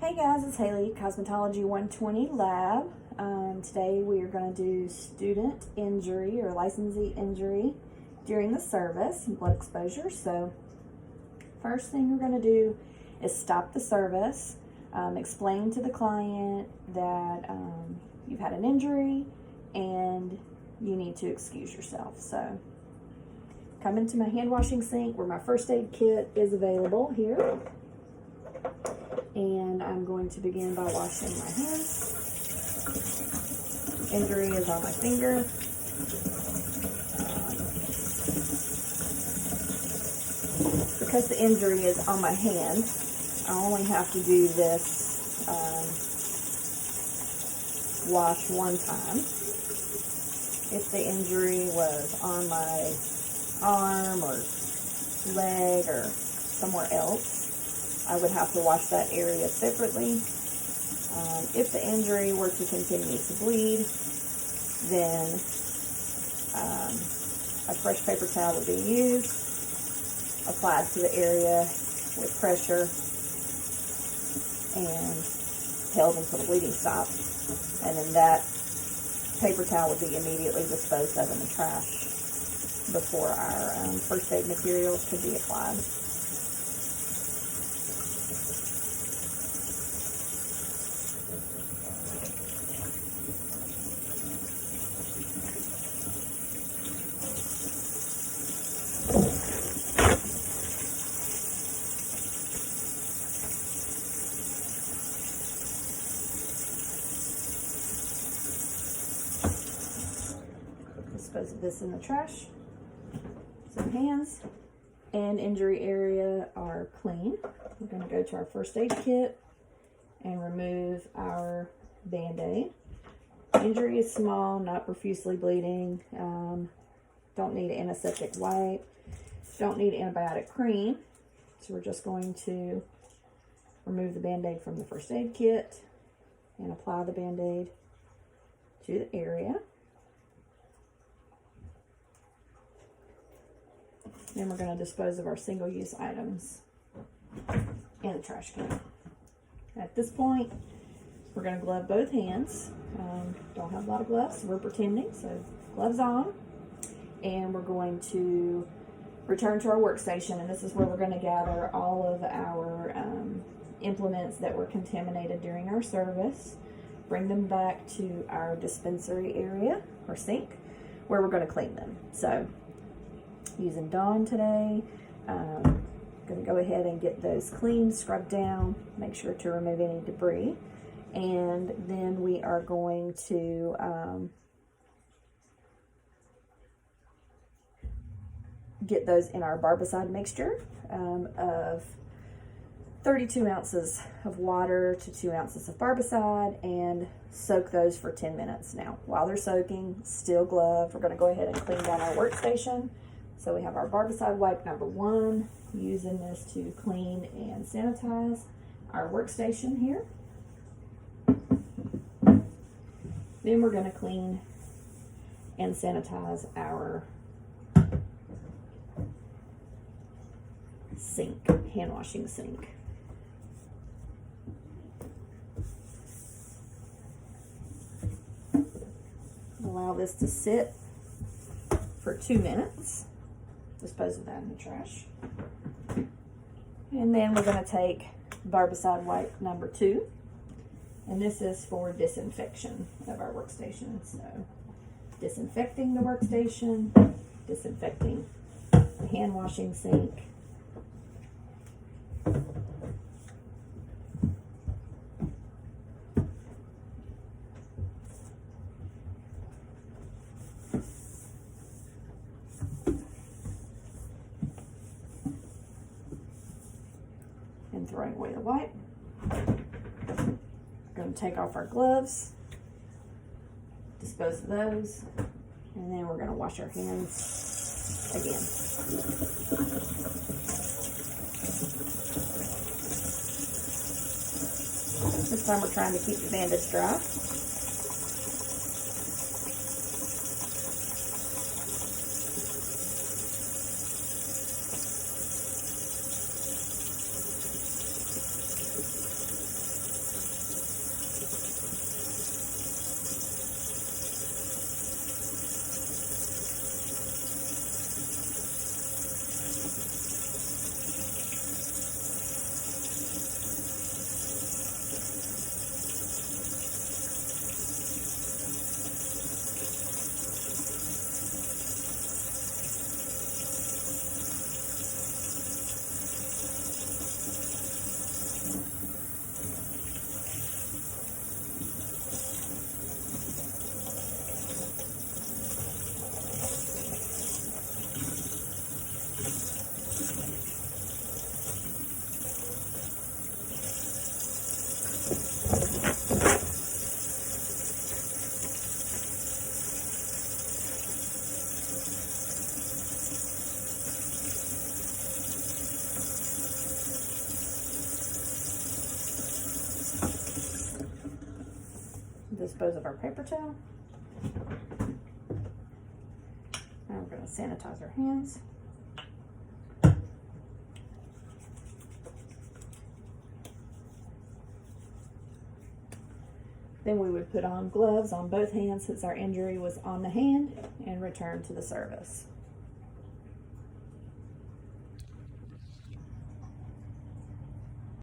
Hey guys, it's Haley, Cosmetology 120 Lab. Today we are going to do student injury or licensee injury during the service and blood exposure. So first thing we're going to do is stop the service, explain to the client that you've had an injury and you need to excuse yourself. So come into my hand washing sink where my first aid kit is available here. And I'm going to begin by washing my hands. Injury is on my finger. Because the injury is on my hand, I only have to do this wash one time. If the injury was on my arm or leg or somewhere else, I would have to wash that area separately. If the injury were to continue to bleed, then a fresh paper towel would be used, applied to the area with pressure, and held until the bleeding stopped. And then that paper towel would be immediately disposed of in the trash before our first aid materials could be applied. Dispose of this in the trash. So hands and injury area are clean. We're going to go to our first aid kit and remove our Band-Aid. Injury is small, not profusely bleeding. Don't need antiseptic wipe. Don't need antibiotic cream. So we're just going to remove the Band-Aid from the first aid kit and apply the Band-Aid to the area. Then we're going to dispose of our single-use items in the trash can. At this point, we're going to glove both hands. Don't have a lot of gloves, so we're pretending, so gloves on. And we're going to return to our workstation, and this is where we're going to gather all of our implements that were contaminated during our service, bring them back to our dispensary area or sink where we're going to clean them. So using Dawn today, going to go ahead and get those cleaned, scrubbed down, make sure to remove any debris, and then we are going to get those in our barbicide mixture of 32 ounces of water to 2 ounces of barbicide, and soak those for 10 minutes. Now, while they're soaking, still gloved, we're going to go ahead and clean down our workstation. So we have our barbicide wipe number 1, using this to clean and sanitize our workstation here. Then we're going to clean and sanitize our sink, hand washing sink. Allow this to sit for 2 minutes. Dispose of that in the trash. And then we're going to take barbicide wipe number 2, and this is for disinfection of our workstation. So disinfecting the workstation, disinfecting the hand washing sink, and throwing away the wipe. We're going to take off our gloves, dispose of those, and then we're going to wash our hands again. This time we're trying to keep the bandage dry. dispose of our paper towel. And we're going to sanitize our hands. Then we would put on gloves on both hands since our injury was on the hand and return to the service.